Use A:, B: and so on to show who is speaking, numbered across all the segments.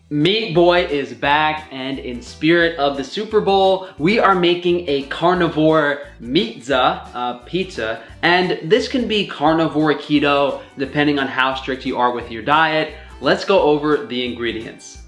A: Meat Boy is back, and in spirit of the Super Bowl, we are making a Carnivore Pizza, and this can be carnivore keto depending on how strict you are with your diet. Let's go over the ingredients.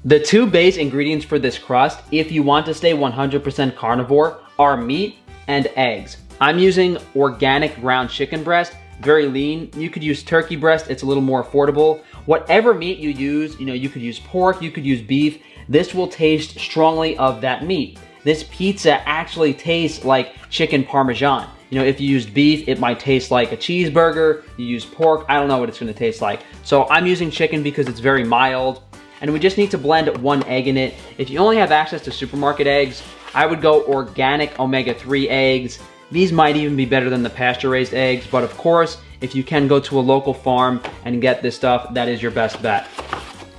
A: The two base ingredients for this crust, if you want to stay 100% carnivore, are meat and eggs. I'm using organic ground chicken breast, very lean. You could use turkey breast, it's a little more affordable. Whatever meat you use, you could use pork, you could use beef. This will taste strongly of that meat. This pizza actually tastes like chicken parmesan. If you used beef, it might taste like a cheeseburger. You use pork, I don't know what it's gonna taste like. So I'm using chicken because it's very mild. And we just need to blend 1 egg in it. If you only have access to supermarket eggs, I would go organic omega-3 eggs. These might even be better than the pasture-raised eggs, but of course, if you can go to a local farm and get this stuff, that is your best bet.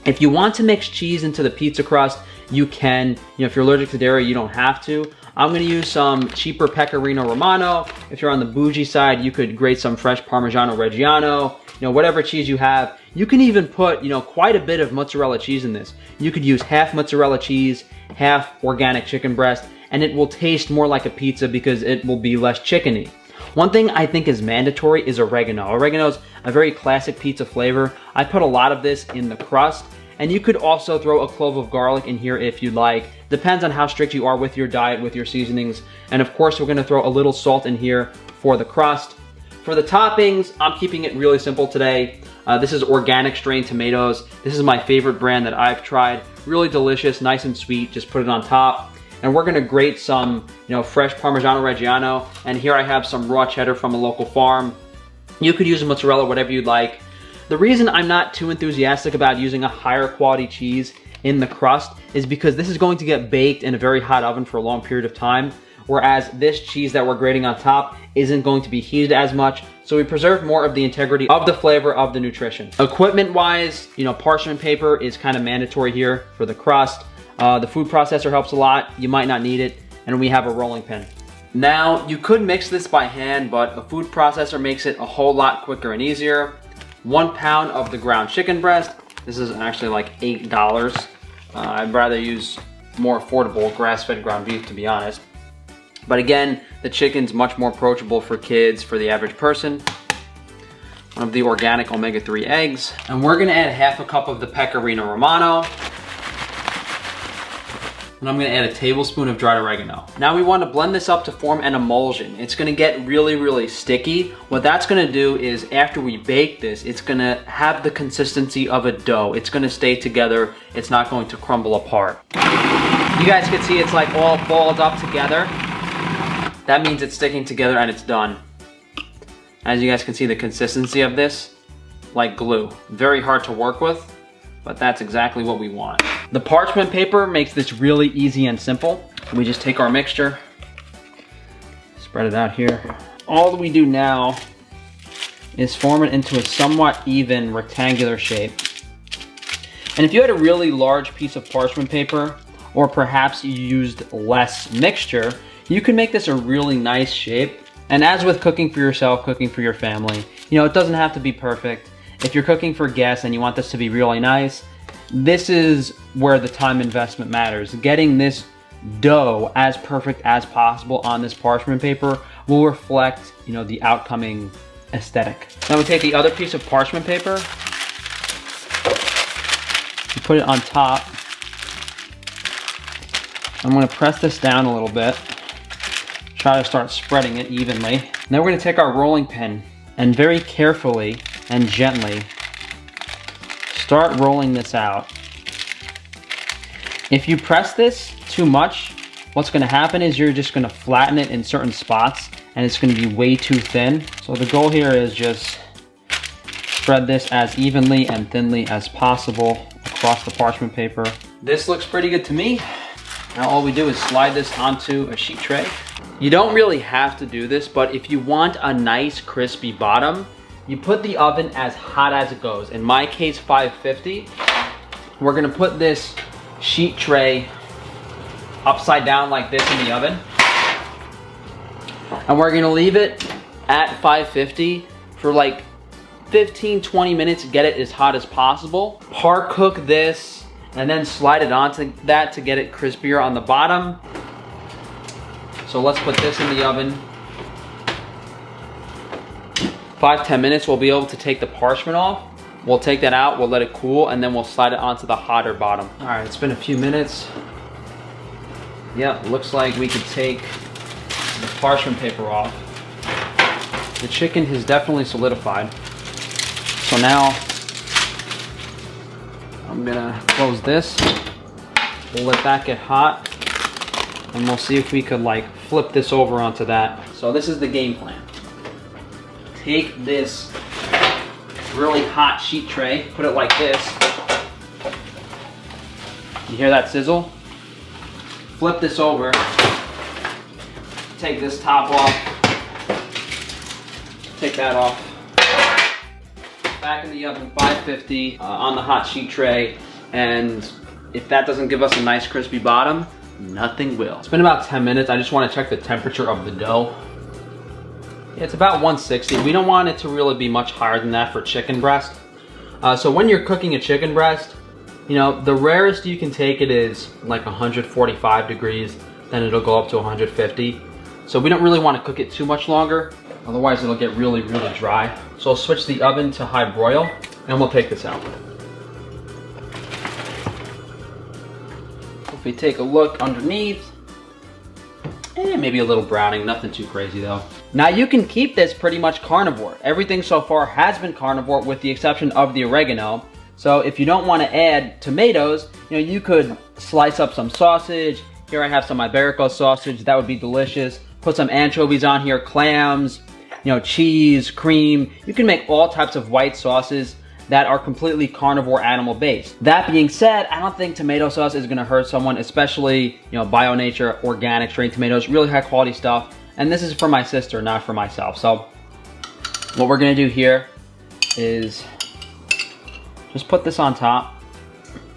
A: If you want to mix cheese into the pizza crust, you can. If you're allergic to dairy, you don't have to. I'm gonna use some cheaper Pecorino Romano. If you're on the bougie side, you could grate some fresh Parmigiano Reggiano. Whatever cheese you have. You can even put, quite a bit of mozzarella cheese in this. You could use half mozzarella cheese, half organic chicken breast, and it will taste more like a pizza because it will be less chickeny. One thing I think is mandatory is oregano. Oregano is a very classic pizza flavor. I put a lot of this in the crust, and you could also throw a clove of garlic in here if you'd like. Depends on how strict you are with your diet, with your seasonings. And of course, we're gonna throw a little salt in here for the crust. For the toppings, I'm keeping it really simple today. This is organic strained tomatoes. This is my favorite brand that I've tried. Really delicious, nice and sweet. Just put it on top. And we're gonna grate some, fresh Parmigiano Reggiano. And here I have some raw cheddar from a local farm. You could use a mozzarella, whatever you'd like. The reason I'm not too enthusiastic about using a higher quality cheese in the crust is because this is going to get baked in a very hot oven for a long period of time. Whereas this cheese that we're grating on top isn't going to be heated as much, so we preserve more of the integrity of the flavor of the nutrition. Equipment-wise, parchment paper is kind of mandatory here for the crust. The food processor helps a lot. You might not need it, and we have a rolling pin. Now, you could mix this by hand, but a food processor makes it a whole lot quicker and easier. 1 pound of the ground chicken breast. This is actually like $8. I'd rather use more affordable grass-fed ground beef, to be honest. But again, the chicken's much more approachable for kids, for the average person. 1 of the organic omega-3 eggs. And we're gonna add half a cup of the Pecorino Romano. And I'm gonna add a tablespoon of dried oregano. Now we wanna blend this up to form an emulsion. It's gonna get really, really sticky. What that's gonna do is after we bake this, it's gonna have the consistency of a dough. It's gonna stay together. It's not going to crumble apart. You guys can see it's like all balled up together. That means it's sticking together and it's done. As you guys can see, the consistency of this, like glue. Very hard to work with, but that's exactly what we want. The parchment paper makes this really easy and simple. We just take our mixture, spread it out here. All we do now is form it into a somewhat even rectangular shape. And if you had a really large piece of parchment paper, or perhaps you used less mixture, you can make this a really nice shape. And as with cooking for yourself, cooking for your family, it doesn't have to be perfect. If you're cooking for guests and you want this to be really nice, this is where the time investment matters. Getting this dough as perfect as possible on this parchment paper will reflect, the outcoming aesthetic. Now we take the other piece of parchment paper, you put it on top. I'm gonna press this down a little bit. Try to start spreading it evenly. Now we're gonna take our rolling pin and very carefully and gently start rolling this out. If you press this too much, what's gonna happen is you're just gonna flatten it in certain spots and it's gonna be way too thin. So the goal here is just spread this as evenly and thinly as possible across the parchment paper. This looks pretty good to me. Now all we do is slide this onto a sheet tray. You don't really have to do this, but if you want a nice crispy bottom, you put the oven as hot as it goes. In my case, 550. We're gonna put this sheet tray upside down like this in the oven. And we're gonna leave it at 550 for like 15-20 minutes, get it as hot as possible. Par cook this and then slide it onto that to get it crispier on the bottom. So let's put this in the oven. 5-10 minutes, we'll be able to take the parchment off. We'll take that out, we'll let it cool, and then we'll slide it onto the hotter bottom. All right, it's been a few minutes. Yeah, looks like we could take the parchment paper off. The chicken has definitely solidified. So now, I'm gonna close this. We'll let that get hot, and we'll see if we could like flip this over onto that. So this is the game plan. Take this really hot sheet tray, put it like this. You hear that sizzle? Flip this over, take this top off, take that off. Back in the oven, 550 on the hot sheet tray, and if that doesn't give us a nice crispy bottom, nothing will. It's been about 10 minutes. I just want to check the temperature of the dough. It's about 160. We don't want it to really be much higher than that for chicken breast. So when you're cooking a chicken breast, you know, the rarest you can take it is like 145 degrees, then it'll go up to 150. So we don't really want to cook it too much longer, otherwise it'll get really, really dry. So I'll switch the oven to high broil, and we'll take this out. If we take a look underneath, maybe a little browning, nothing too crazy though. Now you can keep this pretty much carnivore. Everything so far has been carnivore with the exception of the oregano. So if you don't want to add tomatoes, you know, you could slice up some sausage. Here I have some Iberico sausage, that would be delicious. Put some anchovies on here, clams, you know, cheese, cream. You can make all types of white sauces that are completely carnivore animal based. That being said, I don't think tomato sauce is gonna hurt someone, especially, you know, bio nature, organic, strained tomatoes, really high quality stuff. And this is for my sister, not for myself. So what we're gonna do here is just put this on top,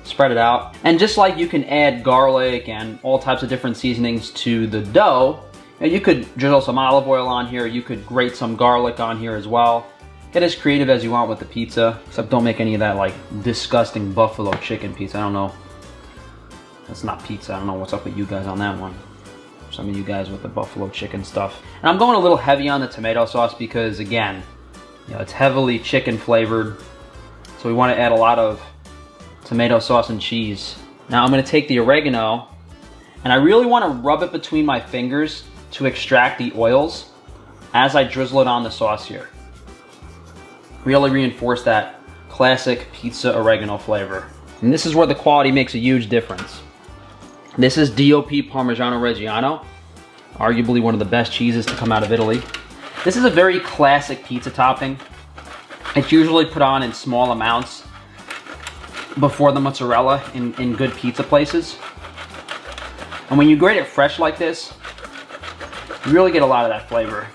A: spread it out. And just like you can add garlic and all types of different seasonings to the dough, you could drizzle some olive oil on here, you could grate some garlic on here as well. Get as creative as you want with the pizza, except don't make any of that like disgusting buffalo chicken pizza. I don't know. That's not pizza. I don't know what's up with you guys on that one. Some of you guys with the buffalo chicken stuff. And I'm going a little heavy on the tomato sauce because, again, you know, it's heavily chicken flavored. So we want to add a lot of tomato sauce and cheese. Now I'm going to take the oregano, and I really want to rub it between my fingers to extract the oils as I drizzle it on the sauce here. Really reinforce that classic pizza oregano flavor. And this is where the quality makes a huge difference. This is DOP Parmigiano Reggiano, arguably one of the best cheeses to come out of Italy. This is a very classic pizza topping. It's usually put on in small amounts before the mozzarella in good pizza places. And when you grate it fresh like this, you really get a lot of that flavor.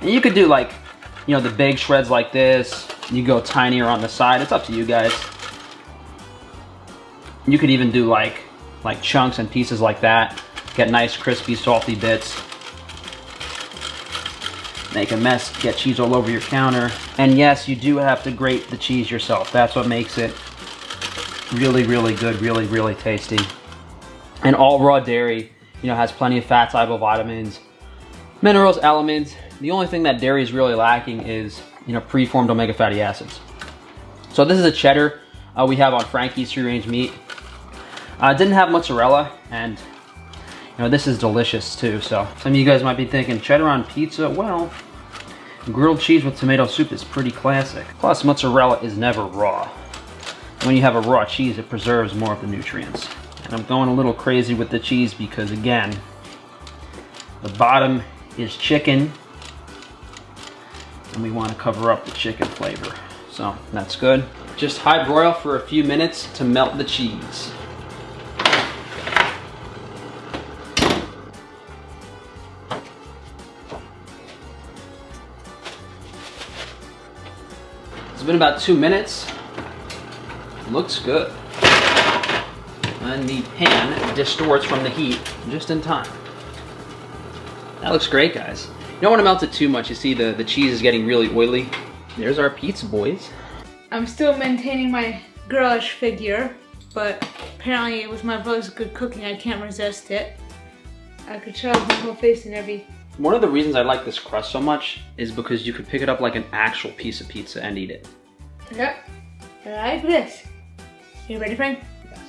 A: And you could do like, you know, the big shreds like this. You go tinier on the side. It's up to you guys. You could even do like chunks and pieces like that. Get nice, crispy, salty bits. Make a mess, get cheese all over your counter. And yes, you do have to grate the cheese yourself. That's what makes it really, really good, really, really tasty. And all raw dairy, you know, has plenty of fats, vitamins, minerals, elements. The only thing that dairy is really lacking is, you know, preformed omega fatty acids. So this is a cheddar we have on Frankie's free range meat. Didn't have mozzarella, and you know, this is delicious too. So some of you guys might be thinking, cheddar on pizza? Well, grilled cheese with tomato soup is pretty classic. Plus, mozzarella is never raw. When you have a raw cheese, it preserves more of the nutrients. And I'm going a little crazy with the cheese because, again, the bottom is chicken, and we want to cover up the chicken flavor. So that's good. Just high broil for a few minutes to melt the cheese. It's been about 2 minutes. Looks good. And the pan distorts from the heat just in time. That looks great, guys. You don't want to melt it too much. You see the cheese is getting really oily. There's our pizza, boys.
B: I'm still maintaining my girlish figure, but apparently with my brother's good cooking, I can't resist it. I could show my whole face and every...
A: One of the reasons I like this crust so much is because you could pick it up like an actual piece of pizza and eat it.
B: Yep, I like this. You ready, Frank?
A: Yes.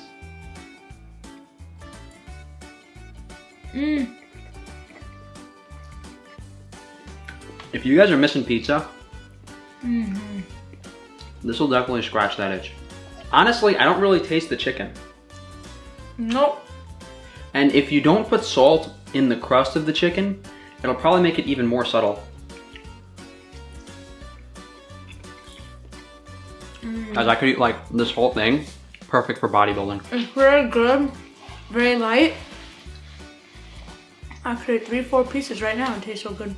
B: Mmm.
A: If you guys are missing pizza, this will definitely scratch that itch. Honestly, I don't really taste the chicken.
B: Nope.
A: And if you don't put salt in the crust of the chicken, it'll probably make it even more subtle. Guys, I could eat like this whole thing. Perfect for bodybuilding.
B: It's very good, very light. I could eat 3-4 pieces right now and taste so good.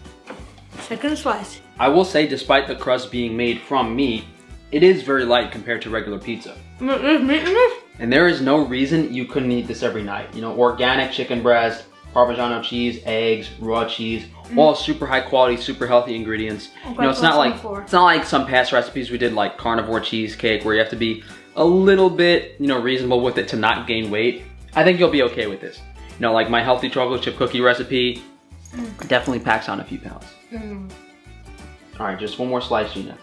B: Second slice.
A: I will say, despite the crust being made from meat, it is very light compared to regular pizza.
B: There's meat in this?
A: And there is no reason you couldn't eat this every night. You know, organic chicken breast, Parmesan cheese, eggs, raw cheese, all super high quality, super healthy ingredients. You know, it's not like some past recipes we did, like carnivore cheesecake, where you have to be a little bit, you know, reasonable with it to not gain weight. I think you'll be okay with this. You know, like my healthy chocolate chip cookie recipe definitely packs on a few pounds. All right, just one more slice, Gina.